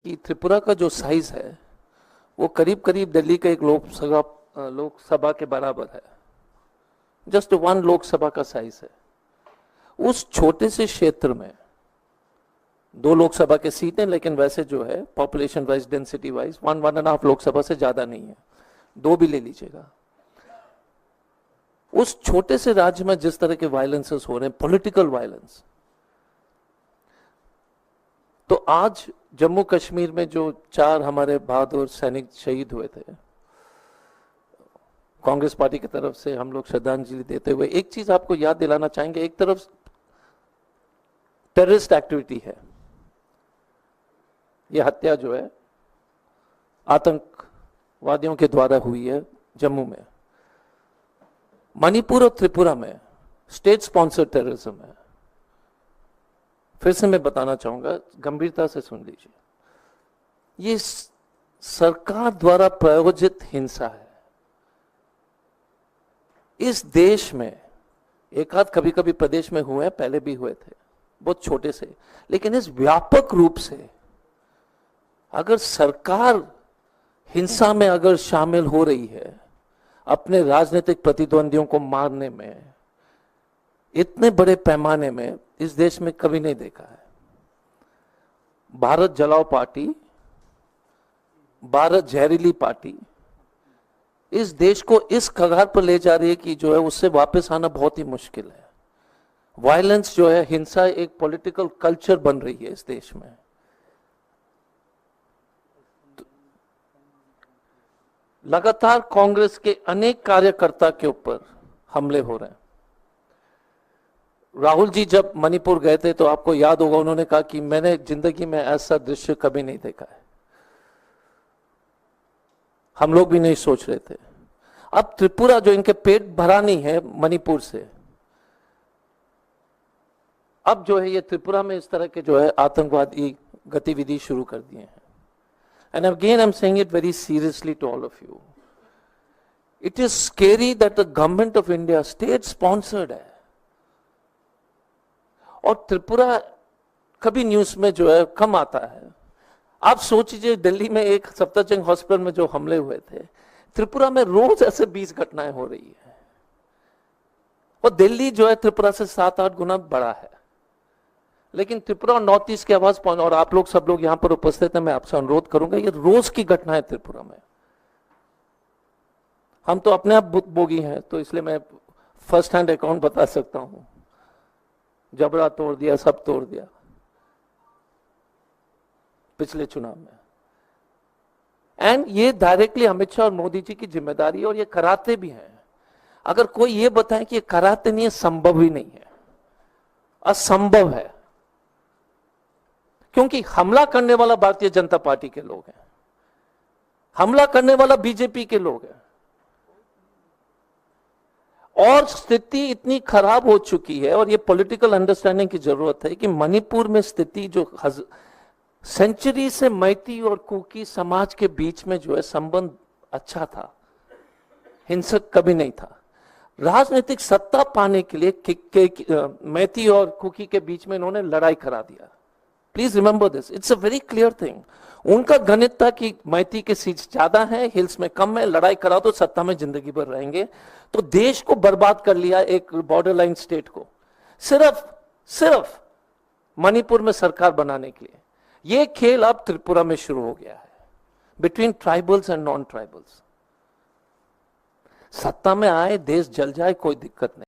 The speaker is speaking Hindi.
कि त्रिपुरा का जो साइज है वो करीब करीब दिल्ली का एक लोकसभा के बराबर है। जस्ट वन लोकसभा का साइज है। उस छोटे से क्षेत्र में 2 लोकसभा के सीट हैं, लेकिन वैसे जो है population wise, density wise 1.5 Lok Sabha से ज्यादा नहीं है, 2 भी ले लीजिएगा। उस छोटे से राज्य में जिस तरह के वायलेंसेस हो रहे हैं, पॉलिटिकल वायलेंस, तो आज जम्मू कश्मीर में जो 4 हमारे बहादुर सैनिक शहीद हुए थे, कांग्रेस पार्टी की तरफ से हम लोग श्रद्धांजलि देते हुए एक चीज आपको याद दिलाना चाहेंगे। एक तरफ टेररिस्ट एक्टिविटी है, यह हत्या जो है आतंकवादियों के द्वारा हुई है जम्मू में। मणिपुर और त्रिपुरा में स्टेट स्पॉन्सर्ड टेररिज्म है। फिर से मैं बताना चाहूंगा, गंभीरता से सुन लीजिए, ये सरकार द्वारा प्रायोजित हिंसा है। इस देश में एक आध कभी कभी प्रदेश में हुए हैं, पहले भी हुए थे, बहुत छोटे से, लेकिन इस व्यापक रूप से अगर सरकार हिंसा में अगर शामिल हो रही है, अपने राजनीतिक प्रतिद्वंदियों को मारने में, इतने बड़े पैमाने में इस देश में कभी नहीं देखा है। भारत जलाओ पार्टी, भारत जहरीली पार्टी इस देश को इस कगार पर ले जा रही है कि जो है उससे वापस आना बहुत ही मुश्किल है। वायलेंस जो है, हिंसा एक पॉलिटिकल कल्चर बन रही है इस देश में। लगातार कांग्रेस के अनेक कार्यकर्ता के ऊपर हमले हो रहे हैं। राहुल जी जब मणिपुर गए थे तो आपको याद होगा, उन्होंने कहा कि मैंने जिंदगी में ऐसा दृश्य कभी नहीं देखा है। हम लोग भी नहीं सोच रहे थे। अब त्रिपुरा जो इनके पेट भरा नहीं है मणिपुर से, अब जो है ये त्रिपुरा में इस तरह के जो है आतंकवादी गतिविधि शुरू कर दिए हैं। And again, I'm saying it very seriously to all of you. It is scary that the government of India, state sponsored है, और त्रिपुरा कभी न्यूज में जो है कम आता है। आप सोचिए, दिल्ली में एक सफदरजंग हॉस्पिटल में जो हमले हुए थे, त्रिपुरा में रोज ऐसे 20 घटनाएं हो रही है। और दिल्ली जो है त्रिपुरा से 7-8 गुना बड़ा है, लेकिन त्रिपुरा और नॉर्थ ईस्ट की आवाज पहुंच, और आप लोग सब लोग यहां पर उपस्थित हैं, मैं आपसे अनुरोध करूंगा, ये रोज की घटना है त्रिपुरा में। हम तो अपने आप भोगी हैं, तो इसलिए मैं फर्स्ट हैंड अकाउंट बता सकता हूं। जबड़ा तोड़ दिया, सब तोड़ दिया पिछले चुनाव में। एंड ये डायरेक्टली अमित शाह और मोदी जी की जिम्मेदारी है, और ये कराते भी हैं। अगर कोई ये बताए कि ये कराते नहीं है, संभव ही नहीं है, असंभव है। क्योंकि हमला करने वाला भारतीय जनता पार्टी के लोग हैं, हमला करने वाला बीजेपी के लोग हैं, और स्थिति इतनी खराब हो चुकी है, और ये पॉलिटिकल अंडरस्टैंडिंग की जरूरत है कि मणिपुर में स्थिति जो सेंचुरी से मैती और कुकी समाज के बीच में जो है संबंध अच्छा था, हिंसक कभी नहीं था। राजनीतिक सत्ता पाने के लिए मैती और कुकी के बीच में इन्होंने लड़ाई करा दिया। Please remember this, it's a very clear thing. उनका गणित था कि मैती के सीट्स ज्यादा हैं, हिल्स में कम है, लड़ाई करा तो सत्ता में जिंदगी भर रहेंगे। तो देश को बर्बाद कर लिया, एक बॉर्डर लाइन स्टेट को, सिर्फ मणिपुर में सरकार बनाने के लिए। ये खेल अब त्रिपुरा में शुरू हो गया है, between tribals and non tribals. सत्ता में आए, देश जल जाए, कोई दिक्कत नहीं।